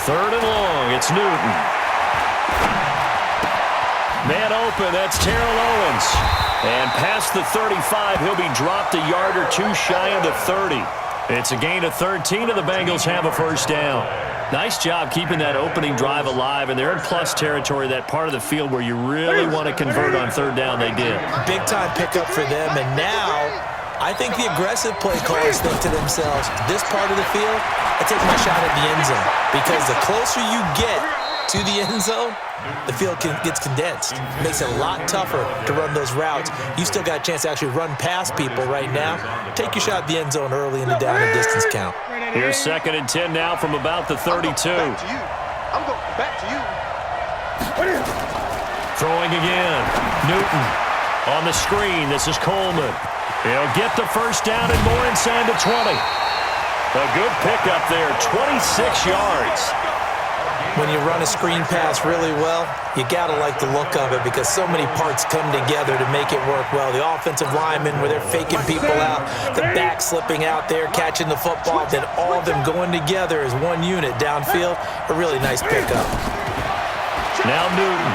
Third and long. It's Newton. Man open. That's Terrell Owens. And past the 35, he'll be dropped a yard or two shy of the 30. It's a gain of 13, and the Bengals have a first down. Nice job keeping that opening drive alive, and they're in plus territory, that part of the field where you really want to convert on third down. They did. Big-time pickup for them, and now I think the aggressive play callers think to themselves, this part of the field, I take my shot at the end zone, because the closer you get to the end zone, the field gets condensed. It makes it a lot tougher to run those routes. You still got a chance to actually run past people right now. Take your shot at the end zone early in the down and distance count. Here's 2nd and 10 now from about the 32. I'm going back to you. Throwing again. Newton on the screen. This is Coleman. He'll get the first down and more inside the 20. A good pickup there, 26 yards. When you run a screen pass really well, you got to like the look of it because so many parts come together to make it work well. The offensive linemen, where they're faking people out, the back slipping out there, catching the football, then all of them going together as one unit downfield. A really nice pickup. Now Newton.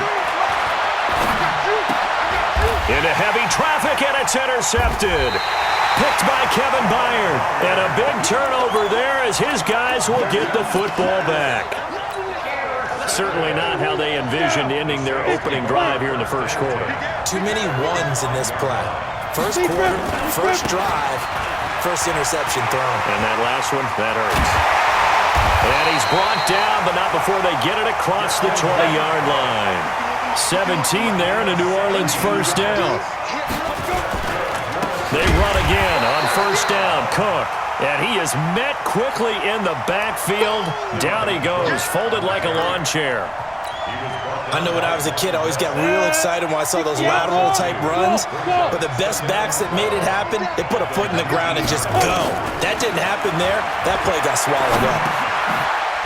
Into heavy traffic, and it's intercepted. Picked by Kevin Byard. And a big turnover there as his guys will get the football back. Certainly not how they envisioned ending their opening drive here in the first quarter. Too many ones in this play. First quarter, first drive, first interception thrown. And that last one, that hurts. And he's brought down, but not before they get it across the 20-yard line. 17 there and a New Orleans first down. They run again on first down. Cook. And he is met quickly in the backfield. Down he goes, folded like a lawn chair. I know when I was a kid, I always got real excited when I saw those lateral-type runs. But the best backs that made it happen, they put a foot in the ground and just go. That didn't happen there. That play got swallowed up.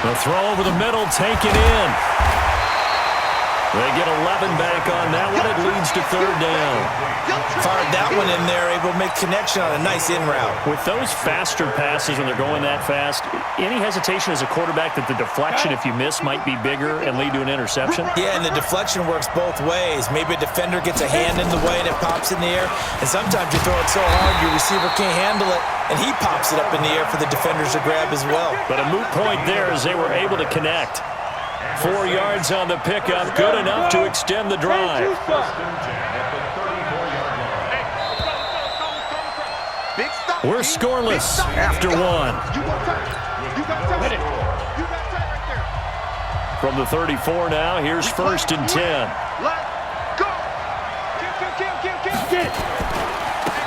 The throw over the middle, taken in. They get 11 back on that one. It leads to third down. Fired that one in there, able to make connection on a nice in route. With those faster passes when they're going that fast, any hesitation as a quarterback that the deflection, if you miss, might be bigger and lead to an interception? Yeah, and the deflection works both ways. Maybe a defender gets a hand in the way and it pops in the air. And sometimes you throw it so hard your receiver can't handle it, and he pops it up in the air for the defenders to grab as well. But a moot point there as they were able to connect. 4 yards on the pickup, good enough to extend the drive. We're scoreless after one. From the 34 now, here's 1st and 10.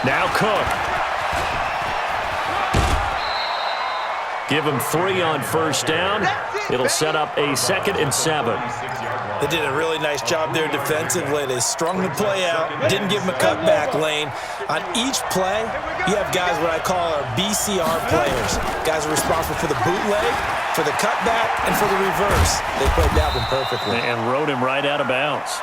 Now Cook. Give him 3 on first down. It'll set up a 2nd and 7. They did a really nice job there defensively. They strung the play out, didn't give him a cutback lane. On each play, you have guys what I call our BCR players. Guys are responsible for the bootleg, for the cutback, and for the reverse. They played that one perfectly. And rode him right out of bounds.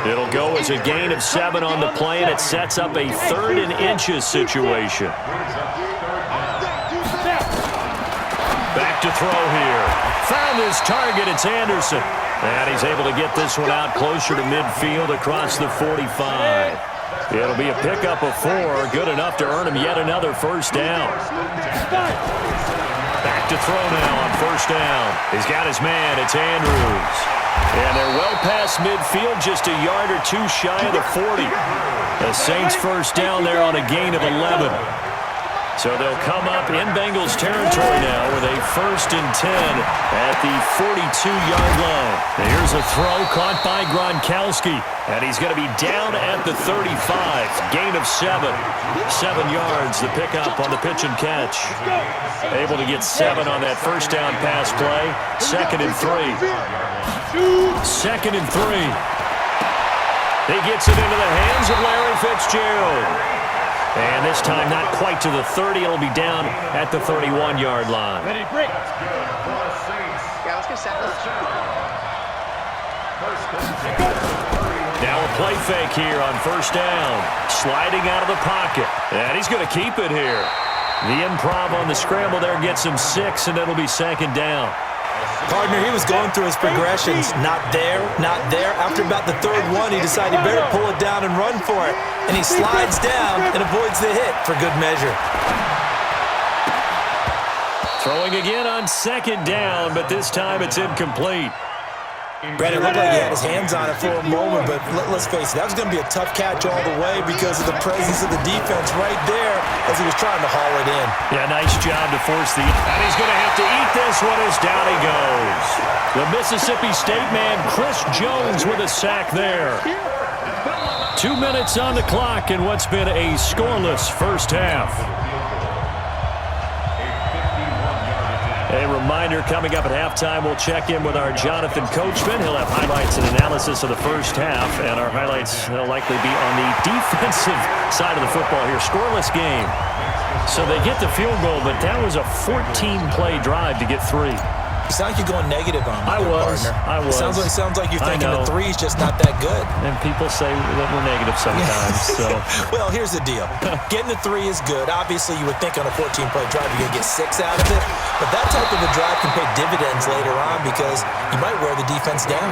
It'll go as a gain of 7 on the play, and it sets up a 3rd and inches situation. Back to throw here. Found his target. It's Anderson. And he's able to get this one out closer to midfield across the 45. It'll be a pickup of 4. Good enough to earn him yet another first down. Back to throw now on first down. He's got his man. It's Andrews. And they're well past midfield, just a yard or 2 shy of the 40. The Saints first down there on a gain of 11. So they'll come up in Bengals territory now with a 1st and 10 at the 42-yard line. Here's a throw caught by Gronkowski, and he's going to be down at the 35. Gain of 7. 7 yards, the pickup on the pitch and catch. Able to get 7 on that first down pass play. 2nd and 3. 2nd and 3. He gets it into the hands of Larry Fitzgerald. And this time not quite to the 30. It'll be down at the 31-yard line. Ready, break. Yeah, let's get set. Now a play fake here on first down. Sliding out of the pocket. And he's going to keep it here. The improv on the scramble there gets him 6, and it'll be 2nd down. Partner, he was going through his progressions. Not there, not there. After about the third one, he decided he better pull it down and run for it. And he slides down and avoids the hit for good measure. Throwing again on second down, but this time it's incomplete. Brad, it looked like he had his hands on it for a moment, but let's face it, that was going to be a tough catch all the way because of the presence of the defense right there as he was trying to haul it in. Yeah, nice job to force the... And he's going to have to eat this one as down he goes. The Mississippi State man, Chris Jones, with a sack there. 2 minutes on the clock in what's been a scoreless first half. A reminder, coming up at halftime, we'll check in with our Jonathan Coachman. He'll have highlights and analysis of the first half, and our highlights will likely be on the defensive side of the football here. Scoreless game. So they get the field goal, but that was a 14-play drive to get 3. You sound like you're going negative on me, I was. It sounds like you're thinking the 3's just not that good. And people say that we're negative sometimes. So, well, here's the deal. Getting the 3 is good. Obviously, you would think on a 14-play drive you're going to get 6 out of it. But that type of a drive can pay dividends later on because you might wear the defense down.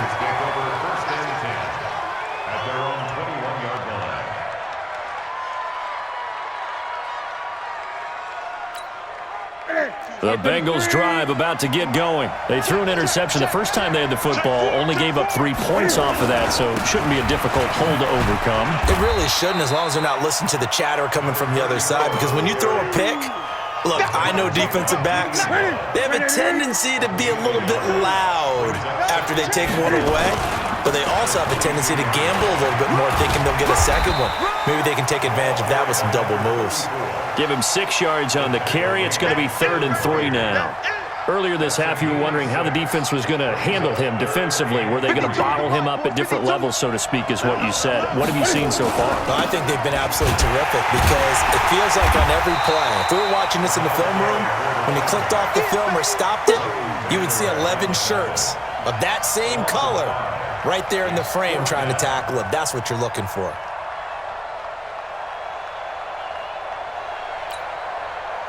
the Bengals drive about to get going. They threw an interception the first time they had the football, only gave up 3 points off of that, so it shouldn't be a difficult hole to overcome. It really shouldn't, as long as they're not listening to the chatter coming from the other side, because when you throw a pick, look, I know defensive backs, they have a tendency to be a little bit loud after they take one away, but they also have a tendency to gamble a little bit more, thinking they'll get a second one. Maybe they can take advantage of that with some double moves. Give him 6 yards on the carry. It's going to be 3rd and 3 now. Earlier this half, you were wondering how the defense was going to handle him defensively. Were they going to bottle him up at different levels, so to speak, is what you said. What have you seen so far? Well, I think they've been absolutely terrific because it feels like on every play, if we were watching this in the film room, when he clicked off the film or stopped it, you would see 11 shirts of that same color right there in the frame trying to tackle him. That's what you're looking for.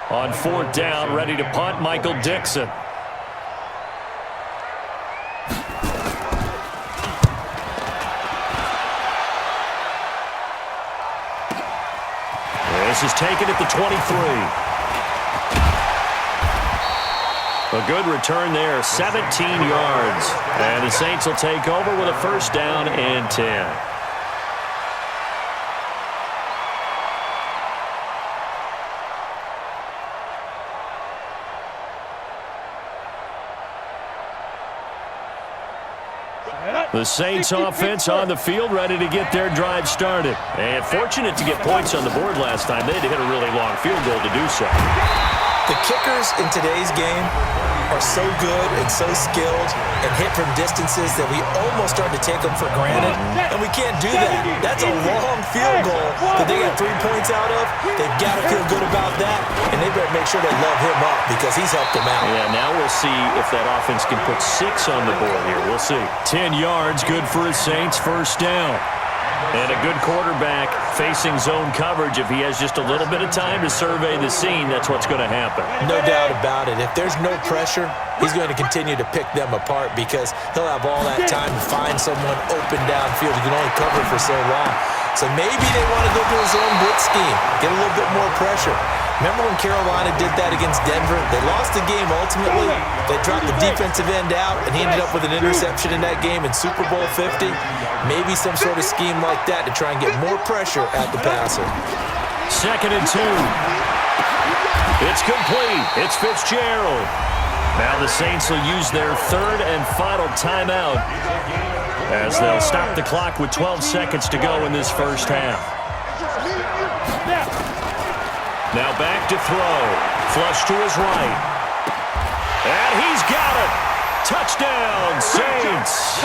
On 4th down, ready to punt, Michael Dixon. This is taken at the 23. A good return there, 17 yards. And the Saints will take over with a 1st down and 10. The Saints offense on the field, ready to get their drive started. And fortunate to get points on the board last time. They had to hit a really long field goal to do so. The kickers in today's game are so good and so skilled and hit from distances that we almost start to take them for granted, and we can't do that. That's a long field goal that they got 3 points out of. They've got to feel good about that, and they better make sure they love him up because he's helped them out. Yeah, now we'll see if that offense can put 6 on the board here. We'll see. 10 yards, good for his Saints, 1st down. And a good quarterback facing zone coverage. If he has just a little bit of time to survey the scene, that's what's going to happen. No doubt about it. If there's no pressure, he's going to continue to pick them apart because he'll have all that time to find someone open downfield. He can only cover for so long. So maybe they want to go to his own blitz scheme, get a little bit more pressure. Remember when Carolina did that against Denver? They lost the game ultimately. They dropped the defensive end out, and he ended up with an interception in that game in Super Bowl 50. Maybe some sort of scheme like that to try and get more pressure at the passer. 2nd and 2. It's complete. It's Fitzgerald. Now the Saints will use their 3rd and final timeout as they'll stop the clock with 12 seconds to go in this first half. Now back to throw. Flush to his right. And he's got it. Touchdown, Saints.